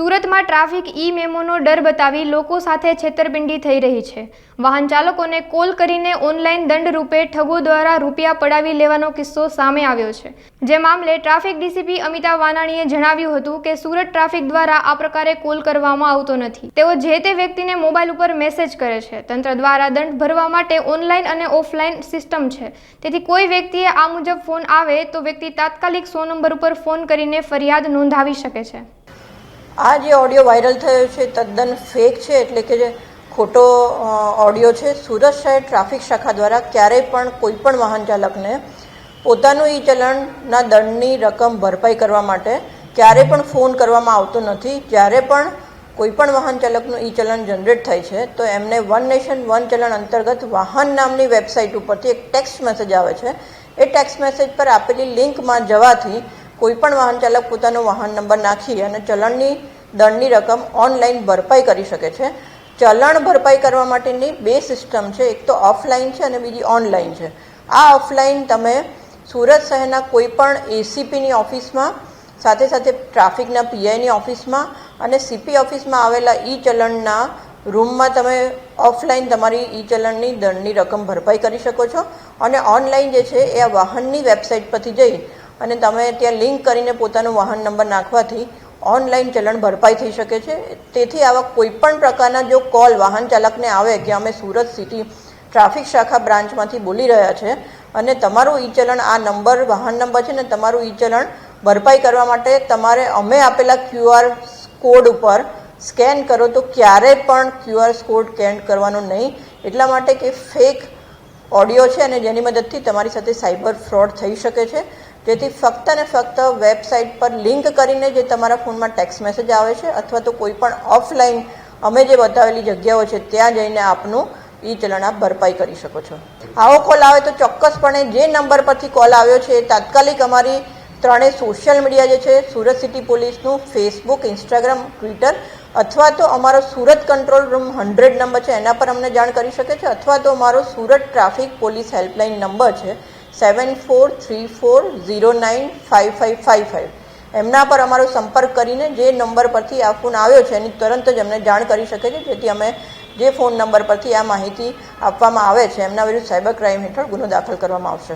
સુરતમાં ટ્રાફિક ઈ-મેમોનો ડર બતાવી લોકો સાથે છેતરપિંડી થઈ રહી છે। વાહન ચાલકોને કોલ કરીને ઓનલાઈન દંડ રૂપે ઠગો દ્વારા રૂપિયા પડાવી લેવાનો કિસ્સો સામે આવ્યો છે। જે મામલે ટ્રાફિક ડીસીપી અમિતા વાનાણીએ જણાવ્યું હતું કે સુરત ટ્રાફિક દ્વારા આ પ્રકારે કોલ કરવામાં આવતો નથી। તેઓ જે તે વ્યક્તિને મોબાઈલ ઉપર મેસેજ કરે છે। તંત્ર દ્વારા દંડ ભરવા માટે ઓનલાઈન અને ઓફલાઈન સિસ્ટમ છે, તેથી કોઈ વ્યક્તિએ આ મુજબ ફોન આવે તો વ્યક્તિ તાત્કાલિક 100 નંબર ઉપર ફોન કરીને ફરિયાદ નોંધાવી શકે છે। આ જે ઓડિયો વાયરલ થયો છે તદ્દન ફેક છે, એટલે કે જે ખોટો ઓડિયો છે। સુરત શહેર ટ્રાફિક શાખા દ્વારા ક્યારેય પણ કોઈ પણ વાહન ચાલકને પોતાનું ઈ ચલણના દંડની રકમ ભરપાઈ કરવા માટે ક્યારેય પણ ફોન કરવામાં આવતો નથી। જ્યારે પણ કોઈ પણ વાહન ચાલકનું ઈ ચલણ જનરેટ થાય છે તો એમને વન નેશન વન ચલણ અંતર્ગત વાહન નામની વેબસાઇટ ઉપરથી એક ટેક્સ્ટ મેસેજ આવે છે। એ ટેક્સ્ટ મેસેજ પર આપેલી લિંકમાં જવાથી કોઈ પણ વાહન ચાલક પોતાનો વાહન નંબર નાખી અને ચલણની દંડની રકમ ઓનલાઈન ભરપાઈ કરી શકે છે। ચલણ ભરપાઈ કરવા માટેની બે સિસ્ટમ છે, એક તો ઓફલાઈન છે અને બીજી ઓનલાઈન છે। આ ઓફલાઈન તમે સુરત શહેરના કોઈ પણ એસીપીની ઓફિસમાં, સાથે સાથે ટ્રાફિકના પીઆઈની ઓફિસમાં અને સીપી ઓફિસમાં આવેલા ઈ ચલણના રૂમમાં તમે ઓફલાઈન તમારી ઈ ચલણની દંડની રકમ ભરપાઈ કરી શકો છો। અને ઓનલાઈન જે છે એ આ વાહનની વેબસાઇટ પરથી જઈ અને તમે ત્યાં લિંક કરીને પોતાનો વાહન નંબર નાખવાથી ઓનલાઈન ચલણ ભરપાઈ થઈ શકે છે। તેથી આવા કોઈ પણ પ્રકારના જો કોલ વાહન ચાલકને આવે કે અમે સુરત સિટી ટ્રાફિક શાખા બ્રાન્ચમાંથી બોલી રહ્યા છે અને તમારું ઈ ચલણ આ નંબર વાહન નંબર છે ને તમારું ઈ ચલણ ભરપાઈ કરવા માટે તમારે અમે આપેલા QR કોડ ઉપર સ્કેન કરો, તો ક્યારેય પણ QR કોડ સ્કેન કરવાનો નહીં, એટલા માટે કે ફેક ઓડિયો છે અને જેની મદદથી તમારી સાથે સાયબર ફ્રોડ થઈ શકે છે। જેથી ફક્ત ને ફક્ત વેબસાઇટ પર લિંક કરીને જે તમારા ફોનમાં ટેક્સ્ટ મેસેજ આવે છે અથવા તો કોઈ પણ ઓફલાઈન અમે જે બતાવેલી જગ્યાઓ છે ત્યાં જઈને આપનું ઈ ચલણ આપ ભરપાઈ કરી શકો છો। આવો કોલ આવે તો ચોક્કસપણે જે નંબર પરથી કોલ આવ્યો છે એ તાત્કાલિક અમારી ત્રણેય સોશિયલ મીડિયા જે છે સુરત સિટી પોલીસનું ફેસબુક, ઇન્સ્ટાગ્રામ, ટ્વિટર અથવા તો અમારો સુરત કંટ્રોલ રૂમ 100 નંબર છે એના પર અમને જાણ કરી શકે છે, અથવા તો અમારો Surat traffic police helpline number છે 7434095555 એમના પર અમારો સંપર્ક કરીને જે નંબર પરથી આ ફોન આવ્યો છે એની તરત જ અમને જાણ કરી શકે છે, જેથી અમે જે ફોન નંબર પરથી આ માહિતી આપવામાં આવે છે એમના વિરુદ્ધ સાયબર ક્રાઇમ હેઠળ ગુનો દાખલ કરવામાં આવશે।